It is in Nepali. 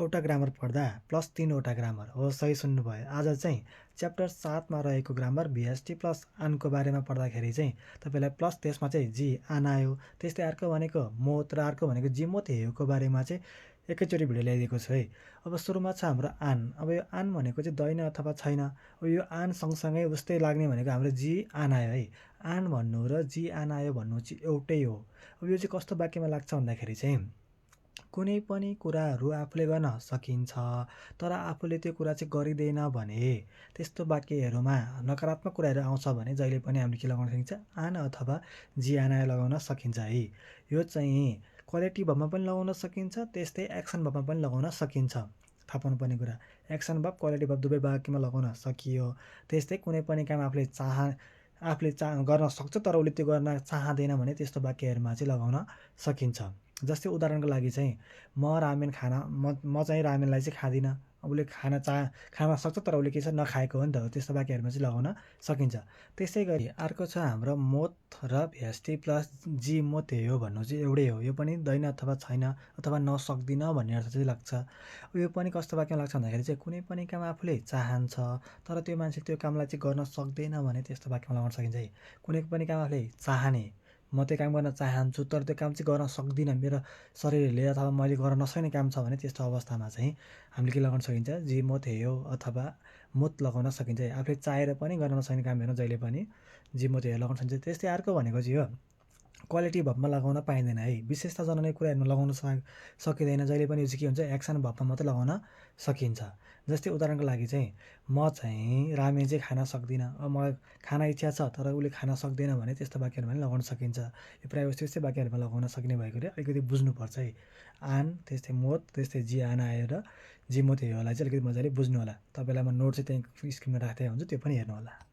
एउटा ग्रामर पढ्दा प्लस 3वटा ग्रामर हो। सही सुन्नुभयो। आज चाहिँ च्याप्टर 7मा रहेको ग्रामर VST प्लस आनको बारेमा पढ्दाखेरि चाहिँ तपाईँलाई प्लस त्यसमा चाहिँ जी आन आयो। त्यस्तै अर्को भनेको मोत र अर्को भनेको जी मोत हेयोको बारेमा चाहिँ एकैचोटि भिडियो ल्याइदिएको छु है। अब सुरुमा छ हाम्रो आन। अब यो आन भनेको चाहिँ दैन अथवा छैन। अब यो आन सँगसँगै उस्तै लाग्ने भनेको हाम्रो जी आन आयो है। आन भन्नु र जी आन आयो भन्नु चाहिँ एउटै हो। अब यो चाहिँ कस्तो वाक्यमा लाग्छ भन्दाखेरि चाहिँ कुनै पनि कुराहरू आफूले गर्न सकिन्छ तर आफूले त्यो कुरा चाहिँ गरिँदैन भने त्यस्तो वाक्यहरूमा नकारात्मक कुराहरू आउँछ भने जहिले पनि हामीले के लगाउन सकिन्छ, आन अथवा जी आन आयो लगाउन सकिन्छ है। यो चाहिँ क्वालिटी भर्बमा पनि लगाउन सकिन्छ, त्यस्तै एक्सन भर्बमा पनि लगाउन सकिन्छ। थाहा पाउनुपर्ने कुरा, एक्सन भर्ब क्वालिटी भर्ब दुवै वाक्यमा लगाउन सकियो। त्यस्तै कुनै पनि काम आफूले गर्न सक्छ तर उसले त्यो गर्न चाहँदैन भने त्यस्तो वाक्यहरूमा चाहिँ लगाउन सकिन्छ। जस्तै उदाहरणको लागि चाहिँ म चाहिँ रामेनलाई चाहिँ खाँदिनँ। उसले खान सक्छ तर उसले के छ नखाएको हो नि त, त्यस्तो वाक्यहरूमा चाहिँ लगाउन सकिन्छ। त्यसै गरी अर्को छ हाम्रो मोत र VST प्लस जी मोत हेयो भन्नु चाहिँ एउटै हो। यो पनि दैन अथवा छैन अथवा नसक्दिनँ भन्ने अर्थ चाहिँ लाग्छ। यो पनि कस्तो वाक्यमा लाग्छ भन्दाखेरि चाहिँ कुनै पनि काम आफूले चाहन्छ तर त्यो मान्छे त्यो कामलाई चाहिँ गर्न सक्दैन भने त्यस्तो वाक्यमा लगाउन सकिन्छ है। कुनै पनि काम आफूले चाहने, म त्यो काम गर्न चाहन्छु तर त्यो काम चाहिँ गर्न सक्दिनँ, मेरो शरीरले अथवा मैले गर्न नसक्ने काम छ भने त्यस्तो अवस्थामा चाहिँ हामीले के लगाउन सकिन्छ, जी मोत हेयो अथवा मोत लगाउन सकिन्छ है। आफूले चाहेर पनि गर्न नसक्ने कामहरू जहिले पनि जी मोत हेयो लगाउन सकिन्छ। त्यस्तै अर्को भनेको चाहिँ हो क्वालिटी भर्बमा लगाउन पाइँदैन है। विशेषता जनाउने कुराहरूमा लगाउन सकिँदैन। जहिले पनि यो चाहिँ के हुन्छ, एक्सन भर्बमा मात्रै लगाउन सकिन्छ। जस्तै उदाहरणको लागि चाहिँ म चाहिँ रामेन चाहिँ खान सक्दिनँ। अब मलाई खान इच्छा छ तर उसले खान सक्दैन भने त्यस्तो वाक्यहरूमा पनि लगाउन सकिन्छ। यो प्रायः त्यस्तै वाक्यहरूमा लगाउन सकिने भएकोले अलिकति बुझ्नुपर्छ है। आन, त्यस्तै मोत, त्यस्तै जी आन आएर जी मोत हेयोलाई चाहिँ अलिकति मजाले बुझ्नु होला। तपाईँलाई म नोट चाहिँ त्यहीँ स्क्रिनमा राख्दै हुन्छु, त्यो पनि हेर्नु होला।